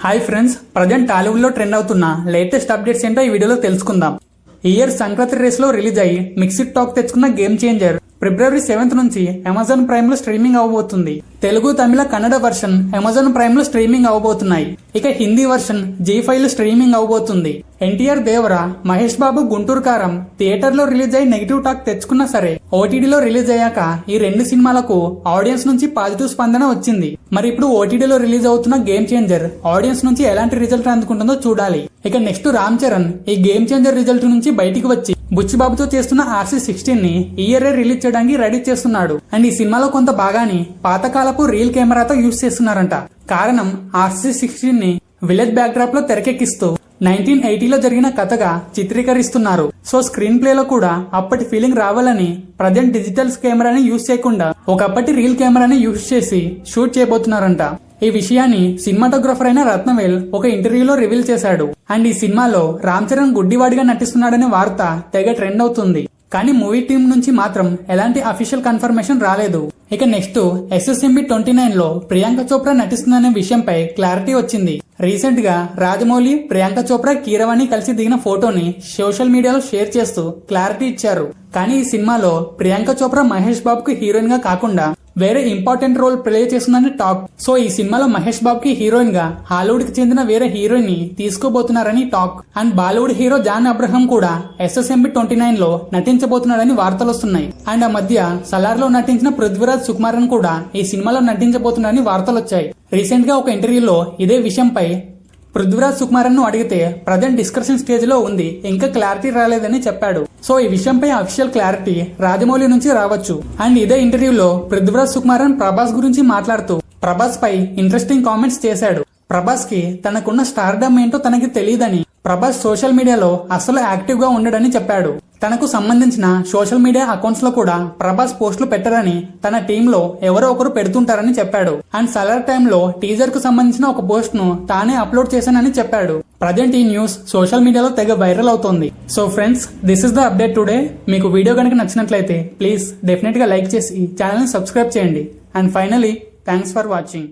Hi friends, present Tollywood లో trend అవుతున్న latest updates ఏంటో ఈ వీడియోలో తెలుసుకుందాం. ఈ ఇయర్ సంక్రాంతి రేస్ లో రిలీజ్ అయ్యి మిక్స్డ్ టాక్ తెచ్చుకున్న గేమ్ చేంజర్ ఫిబ్రవరి 7th నుంచి అమెజాన్ ప్రైమ్ లో స్ట్రీమింగ్ అవబోతుంది. తెలుగు, తమిళ, కన్నడ వర్షన్ అమెజాన్ ప్రైమ్ లో స్ట్రీమింగ్ అవబోతున్నాయి. ఇక హిందీ వర్షన్ G5 లో స్ట్రీమింగ్ అవబోతుంది. ఎన్టీఆర్ దేవరా, మహేష్ బాబు గుంటూరు కారం థియేటర్ లో రిలీజ్ అయ్యి నెగిటివ్ టాక్ తెచ్చుకున్నా సరే ఓటీడీలో రిలీజ్ అయ్యాక ఈ రెండు సినిమాలకు ఆడియన్స్ నుంచి పాజిటివ్ స్పందన వచ్చింది. మరి ఇప్పుడు ఓటీడీలో రిలీజ్ అవుతున్న గేమ్ చేంజర్ ఆడియన్స్ నుంచి ఎలాంటి రిజల్ట్ అందుకుంటుందో చూడాలి. ఇక నెక్స్ట్ రామ్ చరణ్ ఈ గేమ్ చేంజర్ రిజల్ట్ నుంచి బయటికి వచ్చి బుచ్చిబాబుతో చేస్తున్న RC16 ని ఈ ఇయర్ రిలీజ్ చేయడానికి రెడీ చేస్తున్నాడు. అండ్ ఈ సినిమాలో కొంత భాగాన్ని పాతకాలపు రీల్ కెమెరాతో యూజ్ చేస్తున్నారంట. కారణం RC16 ని విలేజ్ బ్యాక్ డ్రాప్ లో తెరకెక్కిస్తూ 1980లో జరిగిన కథగా చిత్రీకరిస్తున్నారు. సో స్క్రీన్ ప్లే లో కూడా అప్పటి ఫీలింగ్ రావాలని ప్రజెంట్ డిజిటల్ కెమెరాని యూజ్ చేయకుండా ఒకప్పటి రీల్ కెమెరాని యూజ్ చేసి షూట్ చేయబోతున్నారంట. ఈ విషయాన్ని సినిమాటోగ్రఫర్ అయిన రత్నవేల్ ఒక ఇంటర్వ్యూలో రివీల్ చేశాడు. అండ్ ఈ సినిమాలో రామ్ చరణ్ గుడ్డివాడిగా నటిస్తున్నాడనే వార్త తెగ ట్రెండ్ అవుతుంది. కానీ మూవీ టీం నుంచి మాత్రం ఎలాంటి అఫీషియల్ కన్ఫర్మేషన్ రాలేదు. ఇక నెక్స్ట్ SSMB 29 లో ప్రియాంక చోప్రా నటిస్తుందనే విషయంపై క్లారిటీ వచ్చింది. రీసెంట్ గా రాజమౌళి, ప్రియాంక చోప్రా, కీరవాణి కలిసి దిగిన ఫోటోని సోషల్ మీడియాలో షేర్ చేస్తూ క్లారిటీ ఇచ్చారు. కానీ ఈ సినిమాలో ప్రియాంక చోప్రా మహేష్ బాబుకి హీరోయిన్ గా కాకుండా వేరే ఇంపార్టెంట్ రోల్ ప్లే చేస్తుందని టాక్. సో ఈ సినిమాలో మహేష్ బాబు కి హీరోయిన్ గా హాలీవుడ్ కి చెందిన వేరే హీరోయిన్ ని తీసుకోబోతున్నారని talk. And Bollywood hero John Abraham కూడా SSMB 29 లో నటించబోతున్నాడని వార్తలు వస్తున్నాయి. అండ్ ఆ మధ్య సలార్ లో నటించిన పృథ్వీరాజ్ సుకుమారన్ కూడా ఈ సినిమాలో నటించబోతున్నారని వార్తలు వచ్చాయి. రీసెంట్ గా ఒక ఇంటర్వ్యూలో ఇదే విషయంపై పృథ్వీరాజ్ సుకుమారన్ ను అడిగితే ప్రజెంట్ డిస్కషన్ స్టేజ్ లో ఉంది, ఇంకా క్లారిటీ రాలేదని చెప్పాడు. సో ఈ విషయంపై అఫీషియల్ క్లారిటీ రాజమౌళి నుంచి రావచ్చు. అండ్ ఇదే ఇంటర్వ్యూలో పృథ్వీరాజ్ సుకుమారన్ ప్రభాస్ గురించి మాట్లాడుతూ ప్రభాస్ పై ఇంట్రెస్టింగ్ కామెంట్స్ చేశాడు. ప్రభాస్ కి తనకున్న స్టార్డమ్ ఏంటో తనకి తెలియదని, ప్రభాస్ సోషల్ మీడియాలో అసలు యాక్టివ్ గా ఉండడని చెప్పాడు. తనకు సంబంధించిన సోషల్ మీడియా అకౌంట్స్ లో కూడా ప్రభాస్ పోస్టులు పెట్టరని, తన టీంలో ఎవరో ఒకరు పెడుతుంటారని చెప్పాడు. అండ్ సలార్ టైంలో టీజర్ కు సంబంధించిన ఒక పోస్ట్ ను తానే అప్లోడ్ చేశానని చెప్పాడు. ప్రజెంట్ ఈ న్యూస్ సోషల్ మీడియాలో తెగ వైరల్ అవుతోంది. So friends, this is the update today. మీకు వీడియో కనుక నచ్చినట్లయితే ప్లీజ్ డెఫినెట్ గా లైక్ చేసి ఛానల్ ని సబ్స్క్రైబ్ చేయండి. And finally thanks for watching.